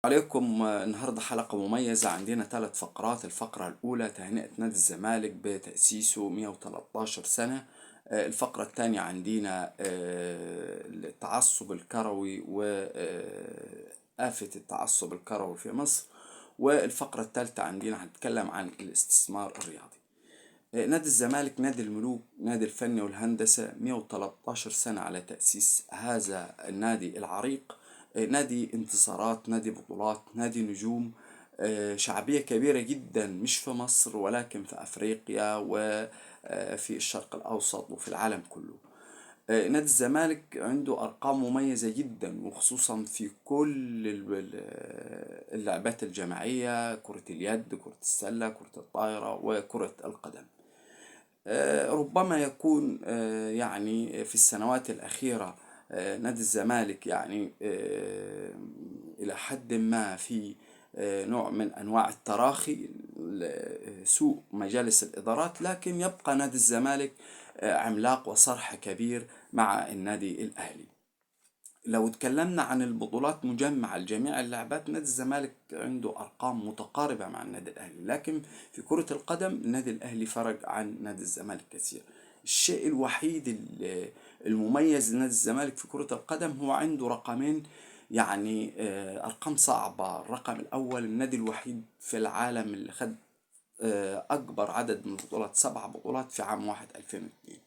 عليكم النهاردة حلقة مميزة. عندنا 3 فقرات. الفقرة الأولى تهنئة نادي الزمالك بتأسيسه 113 سنة. الفقرة الثانية عندنا التعصب الكروي وآفة التعصب الكروي في مصر. والفقرة الثالثة عندنا هنتكلم عن الاستثمار الرياضي. نادي الزمالك نادي الملوك، نادي الفن والهندسة، 113 سنة على تأسيس هذا النادي العريق. نادي انتصارات، نادي بطولات، نادي نجوم. شعبية كبيرة جدا، مش في مصر ولكن في أفريقيا وفي الشرق الأوسط وفي العالم كله. نادي الزمالك عنده أرقام مميزة جدا، وخصوصا في كل اللعبات الجماعية: كرة اليد، كرة السلة، كرة الطائرة، وكرة القدم. ربما يكون يعني في السنوات الأخيرة نادي الزمالك يعني إلى حد ما في نوع من أنواع التراخي، سوء مجالس الإدارات، لكن يبقى نادي الزمالك عملاق وصرح كبير مع النادي الأهلي. لو اتكلمنا عن البطولات مجمعة لجميع اللعبات، نادي الزمالك عنده أرقام متقاربة مع النادي الأهلي، لكن في كرة القدم النادي الأهلي فرق عن نادي الزمالك كثير. الشيء الوحيد المميز لنادي الزمالك في كرة القدم هو عنده رقمين، يعني أرقام صعبة. الرقم الأول: النادي الوحيد في العالم اللي خد أكبر عدد من البطولات، 7 بطولات في عام واحد 2002.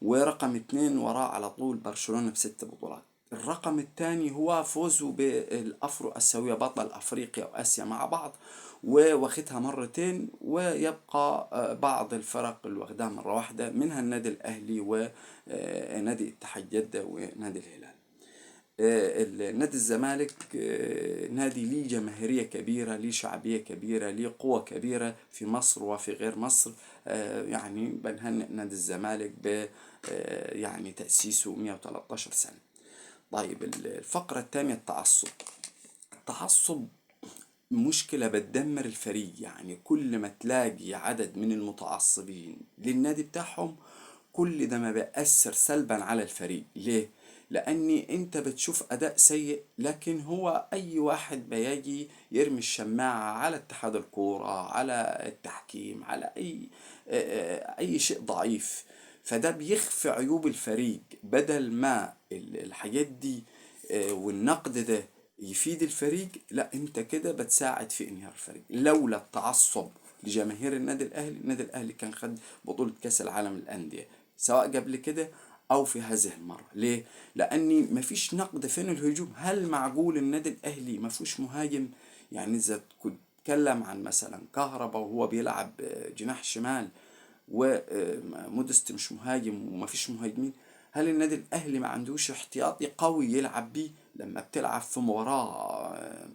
ورقم 2 وراه على طول برشلونة ب6 بطولات. الرقم الثاني هو فوزه بالأفرو أسيوية، بطل أفريقيا وآسيا مع بعض، وواخدها مرتين. ويبقى بعض الفرق اللي واخدها مرة واحدة، منها النادي الأهلي ونادي اتحاد جدة ونادي الهلال. نادي الزمالك نادي ليه جماهيرية كبيرة، ليه شعبية كبيرة، ليه قوة كبيرة في مصر وفي غير مصر. يعني بنهنئ نادي الزمالك ب يعني تأسيسه 113 سنة. طيب، الفقرة الثانية: التعصب. التعصب مشكلة بتدمر الفريق. يعني كل ما تلاقي عدد من المتعصبين للنادي بتاعهم، كل ده ما بيأثر سلبا على الفريق. ليه؟ لأني أنت بتشوف أداء سيء، لكن هو أي واحد بيجي يرمي الشماعة على اتحاد الكورة، على التحكيم، على أي شيء ضعيف، فده بيخفي عيوب الفريق. بدل ما الحاجات دي والنقد ده يفيد الفريق، لا، انت كده بتساعد في انهيار الفريق. لولا التعصب لجماهير النادي الاهلي، النادي الاهلي كان خد بطولة كاس العالم للاندية، سواء قبل كده او في هذه المرة. ليه؟ لاني مفيش نقد. فين الهجوم؟ هل معقول النادي الاهلي مفيش مهاجم؟ يعني اذا كنت تتكلم عن مثلا كهربا وهو بيلعب جناح شمال، ومودست مش مهاجم ومفيش مهاجمين، هل النادي الاهلي ما عندوش احتياطي قوي يلعب بيه لما بتلعب في مباراة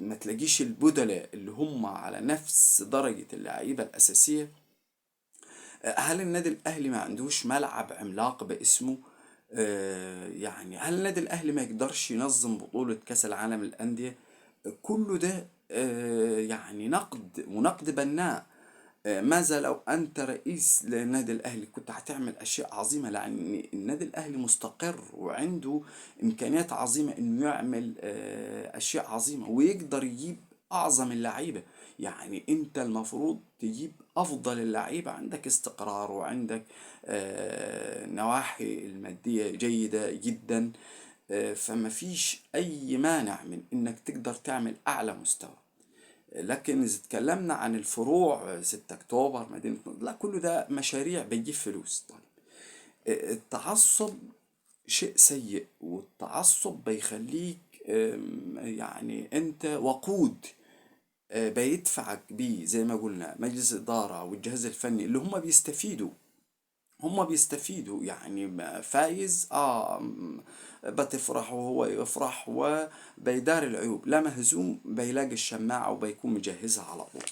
ما تلاقيش البدلاء اللي هم على نفس درجة اللعيبة الأساسية؟ هل النادي الأهلي ما عندوش ملعب عملاق باسمه؟ يعني هل النادي الأهلي ما يقدرش ينظم بطولة كأس العالم للأندية؟ كله ده يعني نقد، ونقد بناء. ماذا لو أنت رئيس للنادي الأهلي؟ كنت هتعمل أشياء عظيمة، لأن النادي الأهلي مستقر وعنده إمكانيات عظيمة إنه يعمل أشياء عظيمة، ويقدر يجيب أعظم اللعيبة. يعني أنت المفروض تجيب أفضل اللعيبة. عندك استقرار، وعندك نواحي المادية جيدة جدا. فما فيش أي مانع من إنك تقدر تعمل أعلى مستوى. لكن إذا اتكلمنا عن الفروع، 6 أكتوبر، مدينة نصر، لا، كله ده مشاريع بتجيب فلوس. طيب، التعصب شيء سيء، والتعصب بيخليك يعني أنت وقود بيدفعك بيه، زي ما قلنا مجلس الإدارة والجهاز الفني اللي هم بيستفيدوا. يعني فايز بتفرح وهو يفرح، وبيدار العيوب. لا، مهزوم بيلاقي الشماعة وبيكون مجهزها على طول.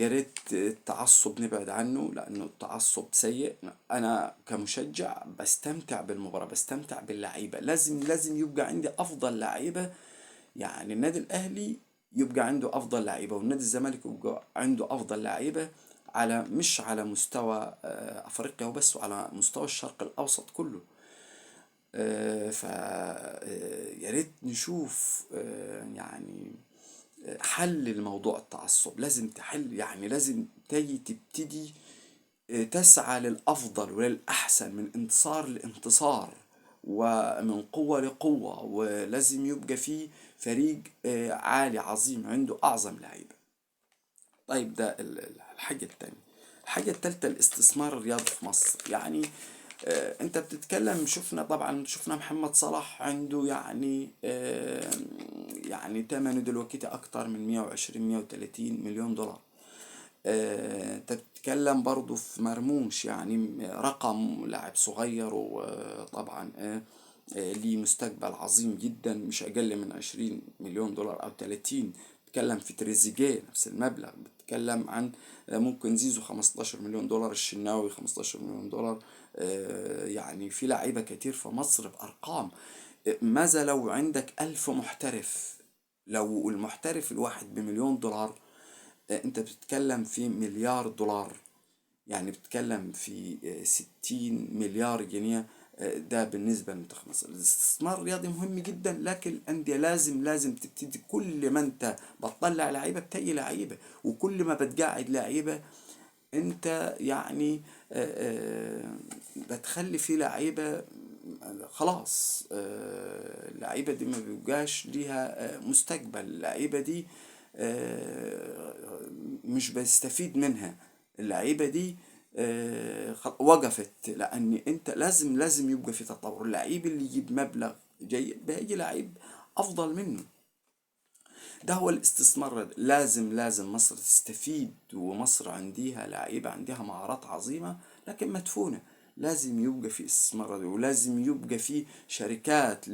يا ريت التعصب نبعد عنه، لأنه التعصب سيء. أنا كمشجع بستمتع بالمباراة، بستمتع باللعيبة. لازم يبقى عندي أفضل لعيبة. يعني النادي الأهلي يبقى عنده أفضل لعيبة، والنادي الزمالك يبقى عنده أفضل لعيبة، مش على مستوى أفريقيا وبس، وعلى مستوى الشرق الأوسط كله. ف يا ريت نشوف يعني حل لموضوع التعصب. لازم تحل، يعني لازم تبتدي تسعى للأفضل وللأحسن، من انتصار لانتصار ومن قوة لقوة، ولازم يبقى فيه فريق عالي عظيم عنده أعظم لعيبة. طيب ده الحاجة التانية. الحاجة التالتة الاستثمار الرياضي في مصر. يعني انت بتتكلم، شفنا محمد صلاح عنده يعني يعني تمنه دلوقتي اكتر من 120 130 مليون دولار. انت بتتكلم برضو في مرموش، يعني رقم لاعب صغير، وطبعا ليه مستقبل عظيم جدا، مش اقل من 20 مليون دولار او 30. بتتكلم في تريزيجيه نفس المبلغ، بتتكلم عن ممكن زيزو 15 مليون دولار، الشناوي 15 مليون دولار. يعني في لعيبة كتير في مصر بأرقام. ماذا لو عندك 1000 محترف؟ لو المحترف الواحد بمليون دولار، انت بتتكلم في مليار دولار، يعني بتتكلم في 60 مليار جنيه. ده بالنسبة لمنتخب مصر. الاستثمار الرياضي مهم جدا، لكن الأندية لازم تبتدي. كل ما انت بتطلع لعيبة بتجي لعيبة، وكل ما بتقاعد لعيبة انت يعني بتخلي في لعيبة خلاص. اللعيبة دي ما بيبقاش ليها مستقبل. اللعيبة دي مش بيستفيد منها. اللعيبة دي وقفت، لأن انت لازم يبقى في تطور. اللعيب اللي يجيب مبلغ جيد بيجي لعيب أفضل منه. ده هو الاستثمار. لازم مصر تستفيد، ومصر عندها لعيبة عندها مهارات عظيمة لكن مدفونة. لازم يبقى في استثمار، ولازم يبقى في شركات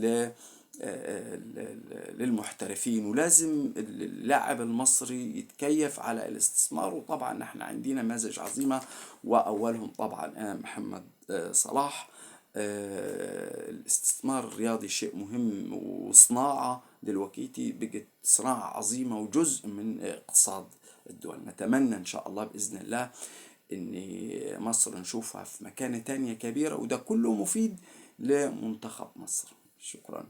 للمحترفين، ولازم اللاعب المصري يتكيف على الاستثمار. وطبعا احنا عندنا نماذج عظيمة، وأولهم طبعا محمد صلاح. الاستثمار الرياضي شيء مهم، وصناعة دلوقتي بقت صناعة عظيمة وجزء من اقتصاد الدول. نتمنى إن شاء الله بإذن الله إن مصر نشوفها في مكانة تانية كبيرة، وده كله مفيد لمنتخب مصر. شكرا.